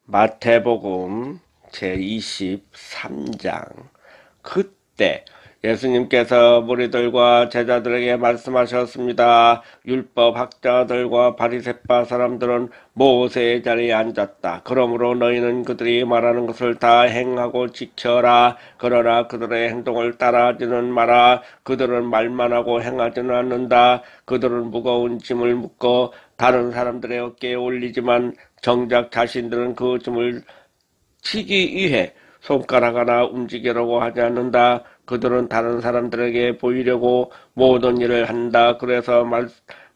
마태복음 제23장. 그때 예수님께서 무리들과 제자들에게 말씀하셨습니다. 율법 학자들과 바리새파 사람들은 모세의 자리에 앉았다. 그러므로 너희는 그들이 말하는 것을 다 행하고 지켜라. 그러나 그들의 행동을 따라하지는 마라. 그들은 말만 하고 행하지는 않는다. 그들은 무거운 짐을 묶어 다른 사람들의 어깨에 올리지만 정작 자신들은 그 짐을 치기 위해 손가락 하나 움직이려고 하지 않는다. 그들은 다른 사람들에게 보이려고 모든 일을 한다. 그래서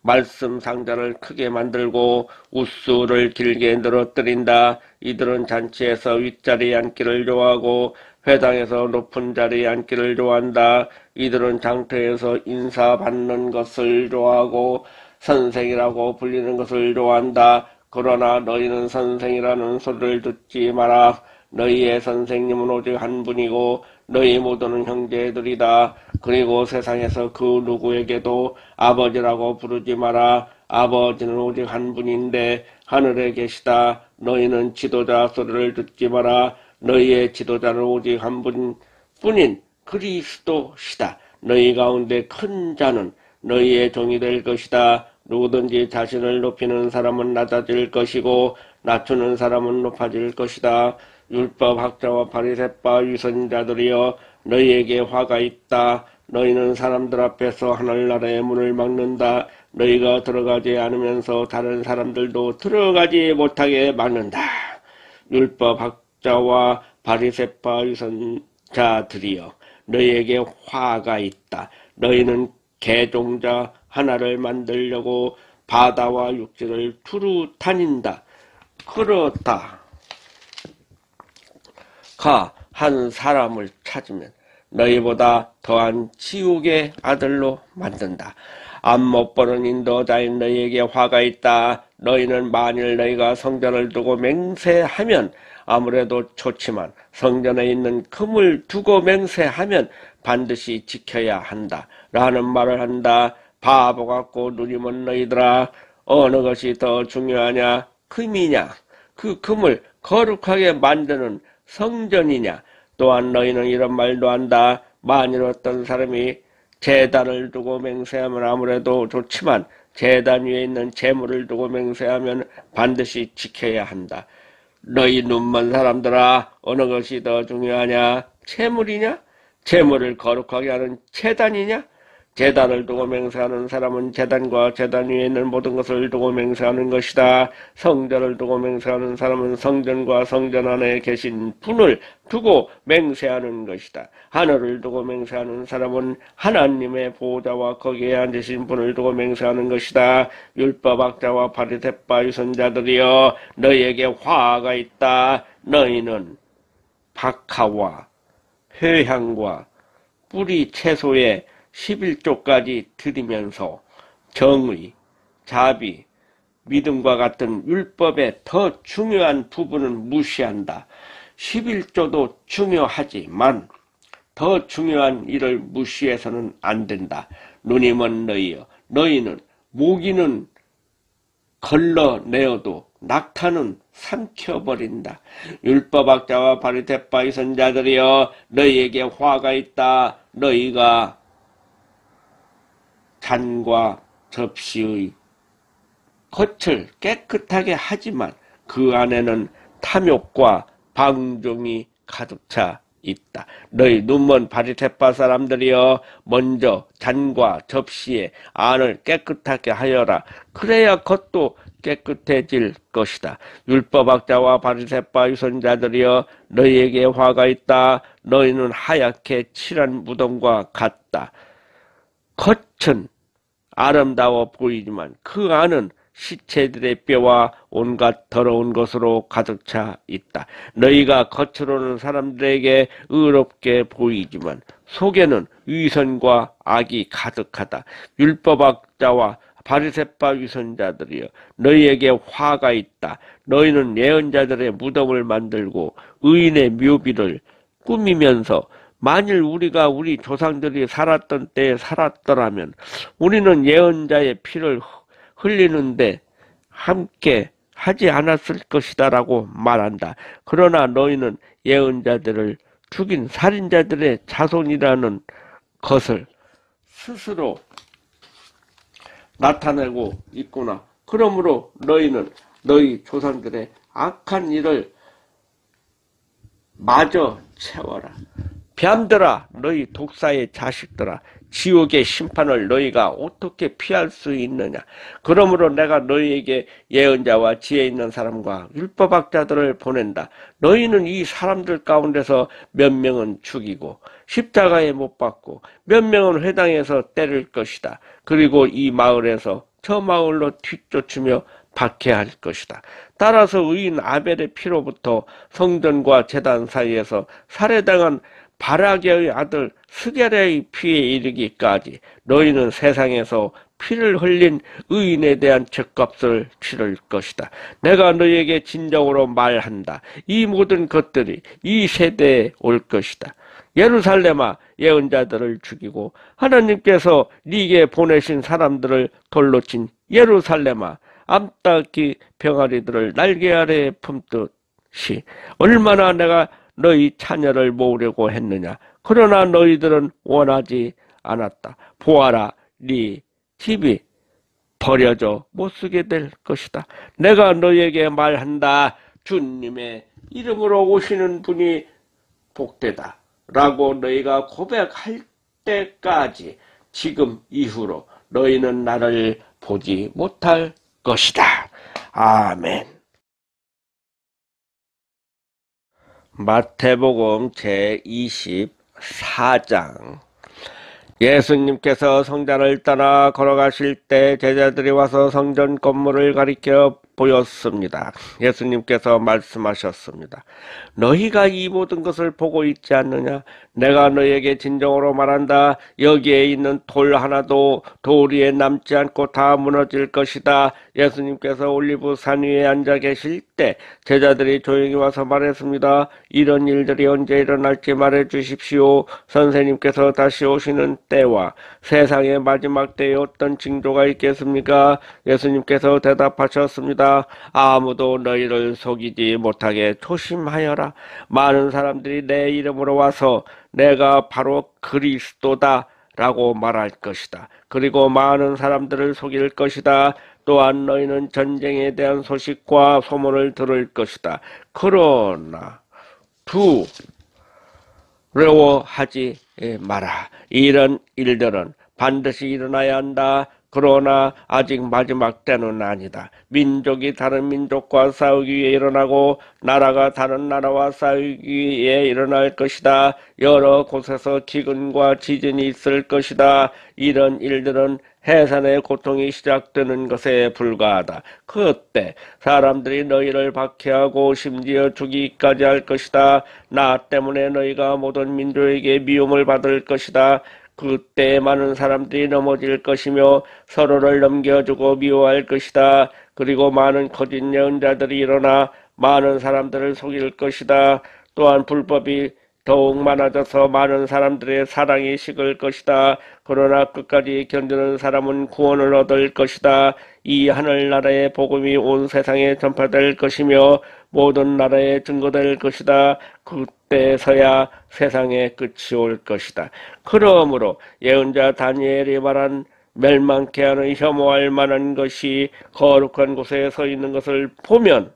말씀 상자를 크게 만들고 웃수를 길게 늘어뜨린다. 이들은 잔치에서 윗자리에 앉기를 좋아하고 회당에서 높은 자리에 앉기를 좋아한다. 이들은 장터에서 인사받는 것을 좋아하고 선생이라고 불리는 것을 좋아한다. 그러나 너희는 선생이라는 소리를 듣지 마라. 너희의 선생님은 오직 한 분이고 너희 모두는 형제들이다. 그리고 세상에서 그 누구에게도 아버지라고 부르지 마라. 아버지는 오직 한 분인데 하늘에 계시다. 너희는 지도자 소리를 듣지 마라. 너희의 지도자는 오직 한 분뿐인 그리스도시다. 너희 가운데 큰 자는 너희의 종이 될 것이다. 누구든지 자신을 높이는 사람은 낮아질 것이고 낮추는 사람은 높아질 것이다. 율법 학자와 바리새파 위선자들이여, 너희에게 화가 있다. 너희는 사람들 앞에서 하늘나라의 문을 막는다. 너희가 들어가지 않으면서 다른 사람들도 들어가지 못하게 막는다. 율법 학자와 바리새파 위선자들이여, 너희에게 화가 있다. 너희는 개종자 하나를 만들려고 바다와 육지를 두루 다닌다. 그렇다 한 사람을 찾으면 너희보다 더한 지옥의 아들로 만든다. 앞 못 보는 인도자인 너희에게 화가 있다. 너희는 만일 너희가 성전을 두고 맹세하면 아무래도 좋지만 성전에 있는 금을 두고 맹세하면 반드시 지켜야 한다 라는 말을 한다. 바보 같고 눈이 먼 너희들아, 어느 것이 더 중요하냐? 금이냐? 그 금을 거룩하게 만드는 성전이냐? 또한 너희는 이런 말도 한다. 만일 어떤 사람이 제단을 두고 맹세하면 아무래도 좋지만 제단 위에 있는 제물을 두고 맹세하면 반드시 지켜야 한다. 너희 눈먼 사람들아, 어느 것이 더 중요하냐? 제물이냐? 제물을 거룩하게 하는 제단이냐? 제단을 두고 맹세하는 사람은 제단과 제단 위에 있는 모든 것을 두고 맹세하는 것이다. 성전을 두고 맹세하는 사람은 성전과 성전 안에 계신 분을 두고 맹세하는 것이다. 하늘을 두고 맹세하는 사람은 하나님의 보좌와 거기에 앉으신 분을 두고 맹세하는 것이다. 율법학자와 바리새파 위선자들이여, 너희에게 화가 있다. 너희는 박하와 회향과 뿌리 채소에 11조까지 드리면서 정의, 자비, 믿음과 같은 율법의 더 중요한 부분은 무시한다. 11조도 중요하지만 더 중요한 일을 무시해서는 안 된다. 눈이 먼 너희여, 너희는 모기는 걸러내어도 낙타는 삼켜버린다. 율법학자와 바리새파 위선자들이여, 너희에게 화가 있다. 너희가 잔과 접시의 겉을 깨끗하게 하지만 그 안에는 탐욕과 방종이 가득 차 있다. 너희 눈먼 바리새파 사람들이여, 먼저 잔과 접시의 안을 깨끗하게 하여라. 그래야 겉도 깨끗해질 것이다. 율법학자와 바리새파 위선자들이여, 너희에게 화가 있다. 너희는 하얗게 칠한 무덤과 같다. 겉은 아름다워 보이지만 그 안은 시체들의 뼈와 온갖 더러운 것으로 가득 차 있다. 너희가 겉으로는 사람들에게 의롭게 보이지만 속에는 위선과 악이 가득하다. 율법학자와 바리새파 위선자들이여, 너희에게 화가 있다. 너희는 예언자들의 무덤을 만들고 의인의 묘비를 꾸미면서 만일 우리가 우리 조상들이 살았던 때에 살았더라면 우리는 예언자의 피를 흘리는데 함께 하지 않았을 것이다 라고 말한다. 그러나 너희는 예언자들을 죽인 살인자들의 자손이라는 것을 스스로 나타내고 있구나. 그러므로 너희는 너희 조상들의 악한 일을 마저 채워라. 뱀들아, 너희 독사의 자식들아, 지옥의 심판을 너희가 어떻게 피할 수 있느냐. 그러므로 내가 너희에게 예언자와 지혜 있는 사람과 율법학자들을 보낸다. 너희는 이 사람들 가운데서 몇 명은 죽이고 십자가에 못 박고 몇 명은 회당에서 때릴 것이다. 그리고 이 마을에서 저 마을로 뒤쫓으며 박해할 것이다. 따라서 의인 아벨의 피로부터 성전과 제단 사이에서 살해당한 바라게의 아들 스게랴의 피에 이르기까지 너희는 세상에서 피를 흘린 의인에 대한 죗값을 치를 것이다. 내가 너희에게 진정으로 말한다. 이 모든 것들이 이 세대에 올 것이다. 예루살렘아, 예언자들을 죽이고 하나님께서 네게 보내신 사람들을 돌로 친 예루살렘아, 암탉이 병아리들을 날개 아래에 품듯이 얼마나 내가 너희 자녀를 모으려고 했느냐. 그러나 너희들은 원하지 않았다. 보아라, 네 집이 버려져 못쓰게 될 것이다. 내가 너희에게 말한다. 주님의 이름으로 오시는 분이 복되다 라고 너희가 고백할 때까지 지금 이후로 너희는 나를 보지 못할 것이다. 아멘. 마태복음 제24장. 예수님께서 성전을 떠나 걸어가실 때 제자들이 와서 성전 건물을 가리켜 보였습니다. 예수님께서 말씀하셨습니다. 너희가 이 모든 것을 보고 있지 않느냐? 내가 너희에게 진정으로 말한다. 여기에 있는 돌 하나도 돌 위에 남지 않고 다 무너질 것이다. 예수님께서 올리브 산 위에 앉아 계실 때 제자들이 조용히 와서 말했습니다. 이런 일들이 언제 일어날지 말해 주십시오. 선생님께서 다시 오시는 때와 세상의 마지막 때에 어떤 징조가 있겠습니까? 예수님께서 대답하셨습니다. 아무도 너희를 속이지 못하게 조심하여라. 많은 사람들이 내 이름으로 와서 내가 바로 그리스도다 라고 말할 것이다. 그리고 많은 사람들을 속일 것이다. 또한 너희는 전쟁에 대한 소식과 소문을 들을 것이다. 그러나 두려워하지 마라. 이런 일들은 반드시 일어나야 한다. 그러나 아직 마지막 때는 아니다. 민족이 다른 민족과 싸우기 위해 일어나고 나라가 다른 나라와 싸우기 위해 일어날 것이다. 여러 곳에서 기근과 지진이 있을 것이다. 이런 일들은 해산의 고통이 시작되는 것에 불과하다. 그때 사람들이 너희를 박해하고 심지어 죽이기까지 할 것이다. 나 때문에 너희가 모든 민족에게 미움을 받을 것이다. 그때 많은 사람들이 넘어질 것이며 서로를 넘겨주고 미워할 것이다. 그리고 많은 거짓 예언자들이 일어나 많은 사람들을 속일 것이다. 또한 불법이 더욱 많아져서 많은 사람들의 사랑이 식을 것이다. 그러나 끝까지 견디는 사람은 구원을 얻을 것이다. 이 하늘나라의 복음이 온 세상에 전파될 것이며 모든 나라에 증거될 것이다. 그때서야 세상의 끝이 올 것이다. 그러므로 예언자 다니엘이 말한 멸망케 하는 혐오할 만한 것이 거룩한 곳에 서 있는 것을 보면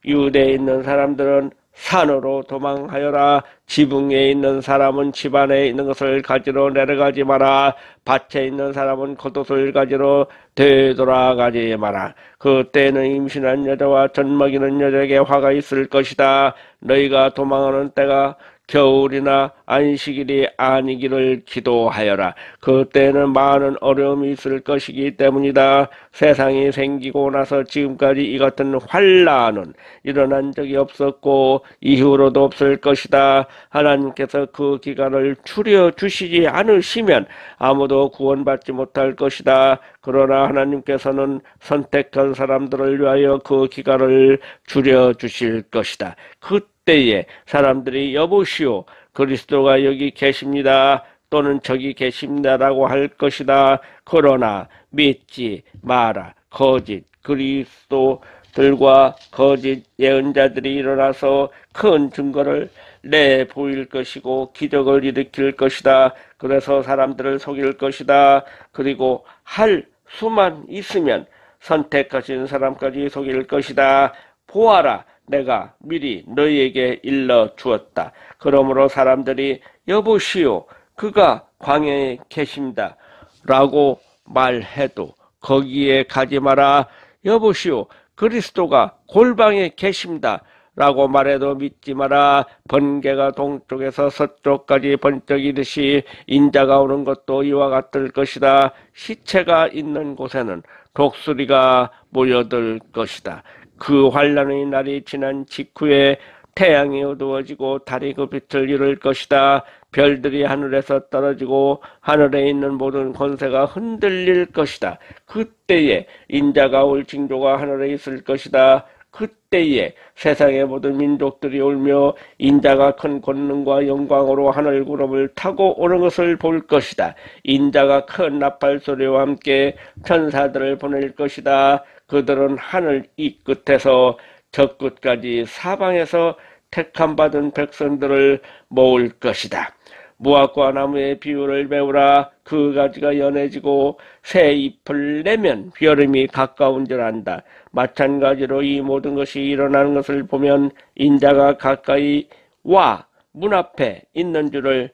유대에 있는 사람들은 산으로 도망하여라. 지붕에 있는 사람은 집안에 있는 것을 가지러 내려가지 마라. 밭에 있는 사람은 겉옷을 가지러 되돌아가지 마라. 그때는 임신한 여자와 젖먹이는 여자에게 화가 있을 것이다. 너희가 도망하는 때가 겨울이나 안식일이 아니기를 기도하여라. 그때는 많은 어려움이 있을 것이기 때문이다. 세상이 생기고 나서 지금까지 이 같은 환란은 일어난 적이 없었고 이후로도 없을 것이다. 하나님께서 그 기간을 줄여주시지 않으시면 아무도 구원받지 못할 것이다. 그러나 하나님께서는 선택한 사람들을 위하여 그 기간을 줄여주실 것이다. 그때에 사람들이 여보시오, 그리스도가 여기 계십니다. 또는 저기 계십니다라고 할 것이다. 그러나 믿지 마라. 거짓 그리스도 들과 거짓 예언자들이 일어나서 큰 증거를 내보일 것이고 기적을 일으킬 것이다. 그래서 사람들을 속일 것이다. 그리고 할 수만 있으면 선택하신 사람까지 속일 것이다. 보아라, 내가 미리 너희에게 일러 주었다. 그러므로 사람들이 여보시오, 그가 광야에 계십니다 라고 말해도 거기에 가지 마라. 여보시오, 그리스도가 골방에 계십니다 라고 말해도 믿지 마라. 번개가 동쪽에서 서쪽까지 번쩍이듯이 인자가 오는 것도 이와 같을 것이다. 시체가 있는 곳에는 독수리가 모여들 것이다. 그 환난의 날이 지난 직후에 태양이 어두워지고 달이 그 빛을 잃을 것이다. 별들이 하늘에서 떨어지고 하늘에 있는 모든 권세가 흔들릴 것이다. 그때에 인자가 올 징조가 하늘에 있을 것이다. 그때에 세상의 모든 민족들이 울며 인자가 큰 권능과 영광으로 하늘 구름을 타고 오는 것을 볼 것이다. 인자가 큰 나팔 소리와 함께 천사들을 보낼 것이다. 그들은 하늘 이 끝에서 저 끝까지 사방에서 택함 받은 백성들을 모을 것이다. 무화과 나무의 비율을 배우라. 그 가지가 연해지고 새 잎을 내면 여름이 가까운 줄 안다. 마찬가지로 이 모든 것이 일어나는 것을 보면 인자가 가까이 와 문 앞에 있는 줄을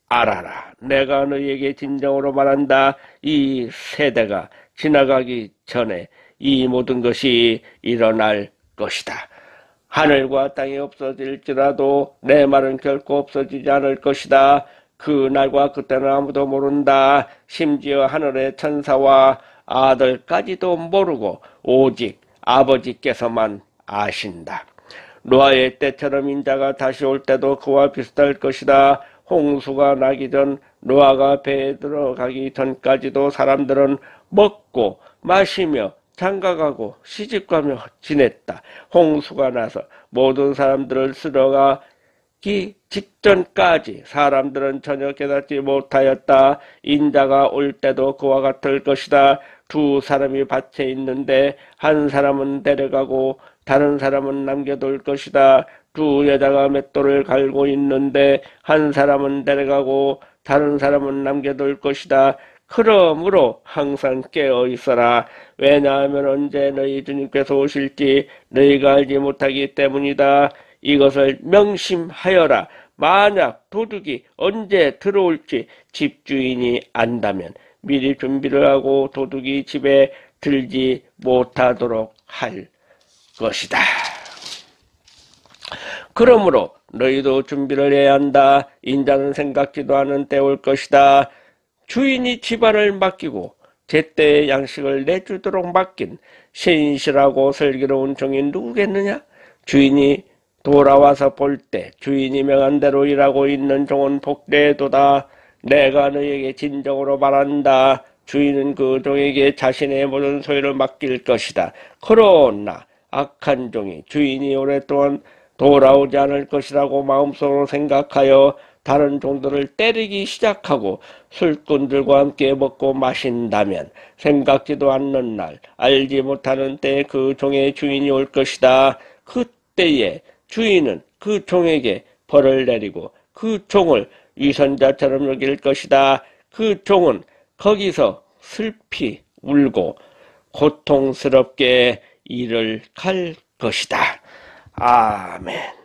알아라. 내가 너희에게 진정으로 말한다. 이 세대가 지나가기 전에 이 모든 것이 일어날 것이다. 하늘과 땅이 없어질지라도 내 말은 결코 없어지지 않을 것이다. 그 날과 그때는 아무도 모른다. 심지어 하늘의 천사와 아들까지도 모르고 오직 아버지께서만 아신다. 노아의 때처럼 인자가 다시 올 때도 그와 비슷할 것이다. 홍수가 나기 전 노아가 배에 들어가기 전까지도 사람들은 먹고 마시며 장가가고 시집가며 지냈다. 홍수가 나서 모든 사람들을 쓸어가기 직전까지 사람들은 전혀 깨닫지 못하였다. 인자가 올 때도 그와 같을 것이다. 두 사람이 밭에 있는데 한 사람은 데려가고 다른 사람은 남겨둘 것이다. 두 여자가 맷돌을 갈고 있는데 한 사람은 데려가고 다른 사람은 남겨둘 것이다. 그러므로 항상 깨어 있어라. 왜냐하면 언제 너희 주님께서 오실지 너희가 알지 못하기 때문이다. 이것을 명심하여라. 만약 도둑이 언제 들어올지 집주인이 안다면 미리 준비를 하고 도둑이 집에 들지 못하도록 할 것이다. 그러므로 너희도 준비를 해야 한다. 인자는 생각지도 않은 때 올 것이다. 주인이 집안을 맡기고 제때의 양식을 내주도록 맡긴 신실하고 슬기로운 종이 누구겠느냐? 주인이 돌아와서 볼 때 주인이 명한 대로 일하고 있는 종은 복되도다. 내가 너희에게 진정으로 말한다. 주인은 그 종에게 자신의 모든 소유를 맡길 것이다. 그러나 악한 종이 주인이 오랫동안 돌아오지 않을 것이라고 마음속으로 생각하여 다른 종들을 때리기 시작하고 술꾼들과 함께 먹고 마신다면 생각지도 않는 날 알지 못하는 때에 그 종의 주인이 올 것이다. 그때에 주인은 그 종에게 벌을 내리고 그 종을 위선자처럼 여길 것이다. 그 종은 거기서 슬피 울고 고통스럽게 일을 갈 것이다. 아멘.